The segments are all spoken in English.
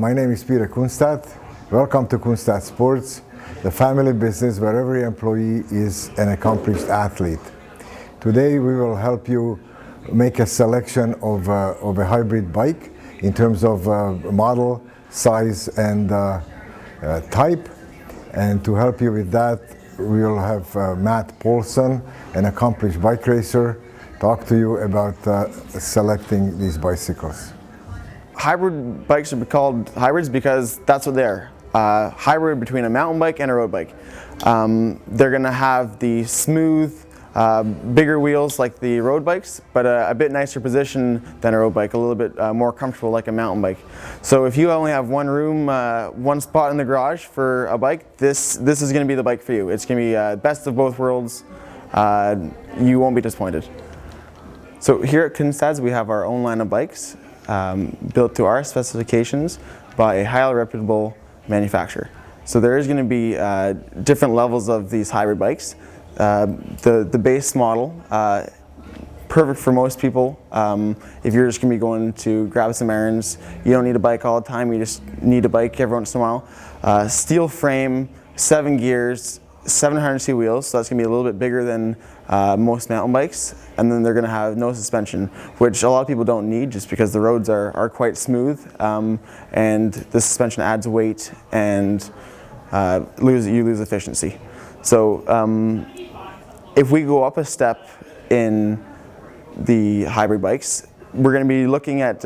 My name is Peter Kunstadt. Welcome to Kunstadt Sports, the family business where every employee is an accomplished athlete. Today we will help you make a selection of a hybrid bike in terms of model, size and type. And to help you with that, we will have Matt Polson, an accomplished bike racer, talk to you about selecting these bicycles. Hybrid bikes are called hybrids because that's what they are. Hybrid between a mountain bike and a road bike. They're going to have the smooth, bigger wheels like the road bikes, but a bit nicer position than a road bike, a little bit more comfortable like a mountain bike. So if you only have one room, one spot in the garage for a bike, this is going to be the bike for you. It's going to be best of both worlds. You won't be disappointed. So here at Kunstadt, we have our own line of bikes built to our specifications by a highly reputable manufacturer. So there is going to be different levels of these hybrid bikes. The base model, perfect for most people. If you're just going to be going to grab some errands, you don't need a bike all the time, you just need a bike every once in a while. Steel frame, 7 gears, 700cc wheels, so that's going to be a little bit bigger than most mountain bikes. And then they're going to have no suspension, which a lot of people don't need just because the roads are quite smooth, and the suspension adds weight and you lose efficiency. So if we go up a step in the hybrid bikes, we're going to be looking at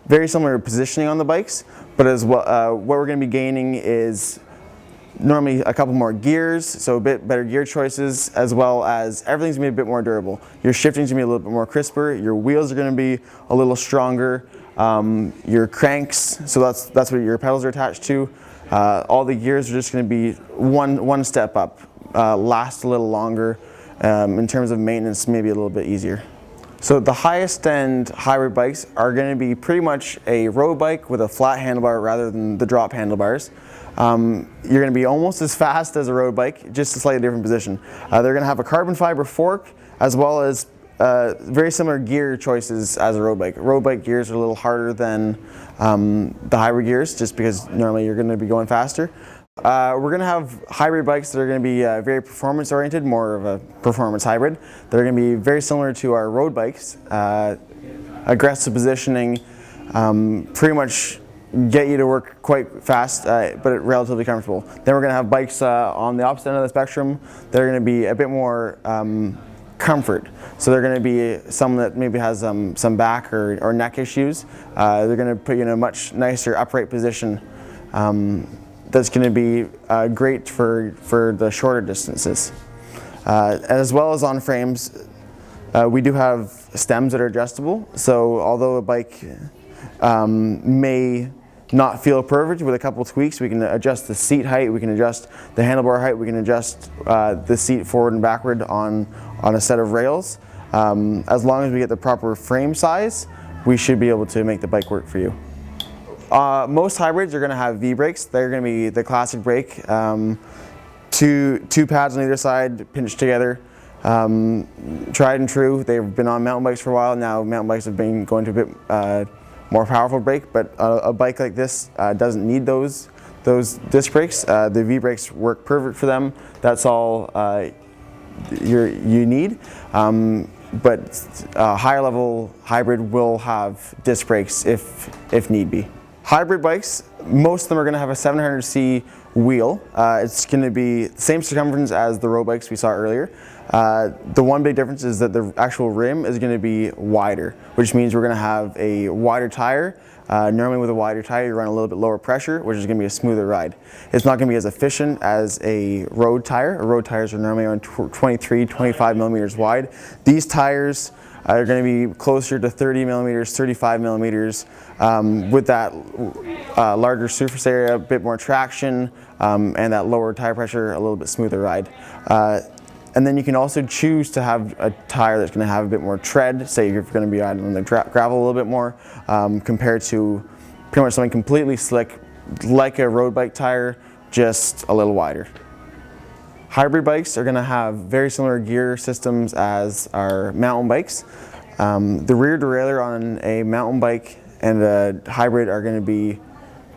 very similar positioning on the bikes, but as well, what we're going to be gaining is normally a couple more gears, so a bit better gear choices, as well as everything's going to be a bit more durable. Your shifting's going to be a little bit more crisper, your wheels are going to be a little stronger, your cranks, so that's what your pedals are attached to. All the gears are just going to be one step up, last a little longer, in terms of maintenance maybe a little bit easier. So the highest end hybrid bikes are going to be pretty much a road bike with a flat handlebar rather than the drop handlebars. You're going to be almost as fast as a road bike, just a slightly different position. They're going to have a carbon fiber fork as well as very similar gear choices as a road bike. Road bike gears are a little harder than the hybrid gears just because normally you're going to be going faster. We're going to have hybrid bikes that are going to be very performance oriented, more of a performance hybrid. They're going to be very similar to our road bikes. Aggressive positioning, pretty much get you to work quite fast, but relatively comfortable. Then we're going to have bikes on the opposite end of the spectrum that are going to be a bit more comfort. So they're going to be some that maybe has some back or neck issues. They're going to put you in a much nicer upright position. That's going to be great for the shorter distances. As well as on frames, we do have stems that are adjustable. So although a bike may not feel perfect, with a couple of tweaks we can adjust the seat height, we can adjust the handlebar height, we can adjust the seat forward and backward on a set of rails. As long as we get the proper frame size, we should be able to make the bike work for you. Most hybrids are going to have V-brakes. They're going to be the classic brake. Two pads on either side pinched together. Tried and true. They've been on mountain bikes for a while. Now mountain bikes have been going to a bit more powerful brake, but a bike like this doesn't need those disc brakes. The V-brakes work perfect for them. That's all you need. But a higher level hybrid will have disc brakes if need be. Hybrid bikes, most of them are going to have a 700cc wheel. It's going to be the same circumference as the road bikes we saw earlier. The one big difference is that the actual rim is going to be wider, which means we're going to have a wider tire. Normally with a wider tire you run a little bit lower pressure, which is going to be a smoother ride. It's not going to be as efficient as a road tire. Road tires are normally around 23, 25 millimeters wide. These tires are going to be closer to 30 millimeters, 35 millimeters, with that larger surface area, a bit more traction, and that lower tire pressure, a little bit smoother ride. And then you can also choose to have a tire that's going to have a bit more tread, say you're going to be on the gravel a little bit more, compared to pretty much something completely slick, like a road bike tire, just a little wider. Hybrid bikes are going to have very similar gear systems as our mountain bikes. The rear derailleur on a mountain bike and a hybrid are going to be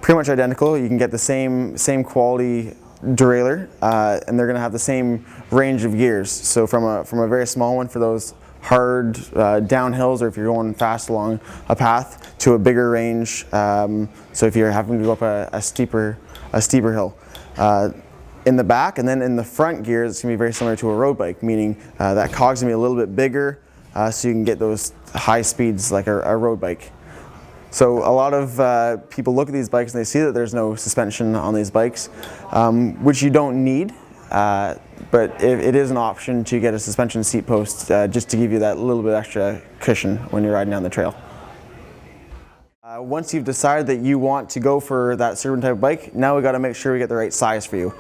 pretty much identical. You can get the same quality derailleur, and they're going to have the same range of gears. So from a very small one for those hard downhills, or if you're going fast along a path, to a bigger range. So if you're having to go up a steeper hill. In the back and then in the front gears, it's going to be very similar to a road bike, meaning that cog's going to be a little bit bigger, so you can get those high speeds like a road bike. So a lot of people look at these bikes and they see that there's no suspension on these bikes, which you don't need, but it is an option to get a suspension seat post just to give you that little bit extra cushion when you're riding down the trail. Once you've decided that you want to go for that certain type of bike, now we got to make sure we get the right size for you.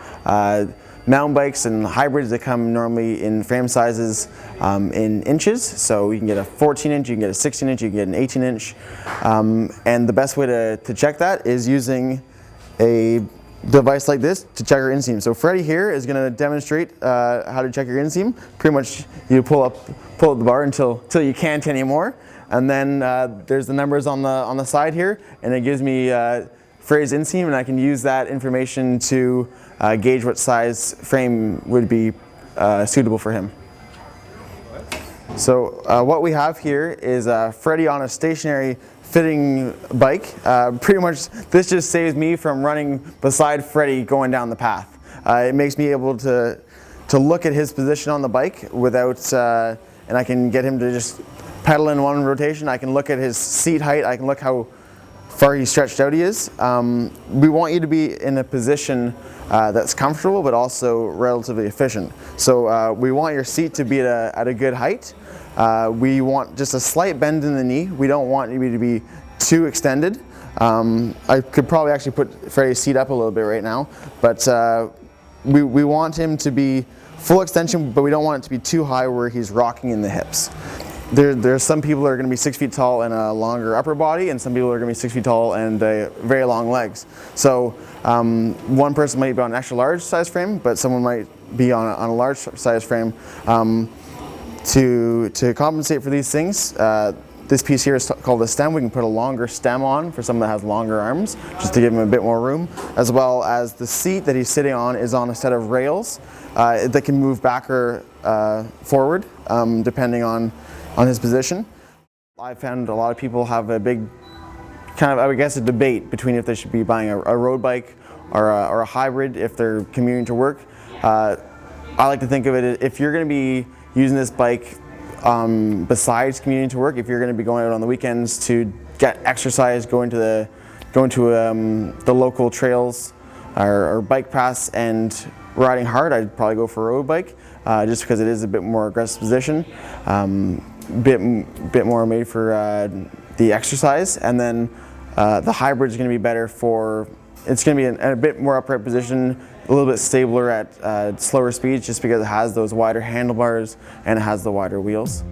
Mountain bikes and hybrids, they come normally in frame sizes in inches, so you can get a 14-inch, you can get a 16-inch, you can get an 18-inch, and the best way to check that is using a device like this to check your inseam. So Freddie here is going to demonstrate how to check your inseam. Pretty much you pull up the bar until you can't anymore. And then there's the numbers on the side here, and it gives me Freddie's inseam, and I can use that information to gauge what size frame would be suitable for him. So what we have here is Freddie on a stationary fitting bike. Pretty much this just saves me from running beside Freddie going down the path. It makes me able to look at his position on the bike without, and I can get him to just pedal in one rotation. I can look at his seat height, I can look how far he stretched out he is. We want you to be in a position that's comfortable but also relatively efficient. So we want your seat to be at a good height. We want just a slight bend in the knee. We don't want you to be too extended. I could probably actually put Freddie's seat up a little bit right now, but we want him to be full extension, but we don't want it to be too high where he's rocking in the hips. There's some people that are going to be 6 feet tall and a longer upper body, and some people are going to be 6 feet tall and very long legs. So one person might be on an extra large size frame, but someone might be on a large size frame. To compensate for these things, this piece here is called a stem. We can put a longer stem on for someone that has longer arms, just to give him a bit more room, as well as the seat that he's sitting on is on a set of rails that can move back or forward, depending on his position. I've found a lot of people have a big kind of, I would guess, a debate between if they should be buying a road bike or a hybrid if they're commuting to work. I like to think of it, if you're going to be using this bike besides commuting to work, if you're going to be going out on the weekends to get exercise, going to the local trails or bike paths and riding hard, I'd probably go for a road bike, just because it is a bit more aggressive position, bit more made for the exercise, and then the hybrid is going to be better for, it's going to be in a bit more upright position, a little bit stabler at slower speeds, just because it has those wider handlebars and it has the wider wheels.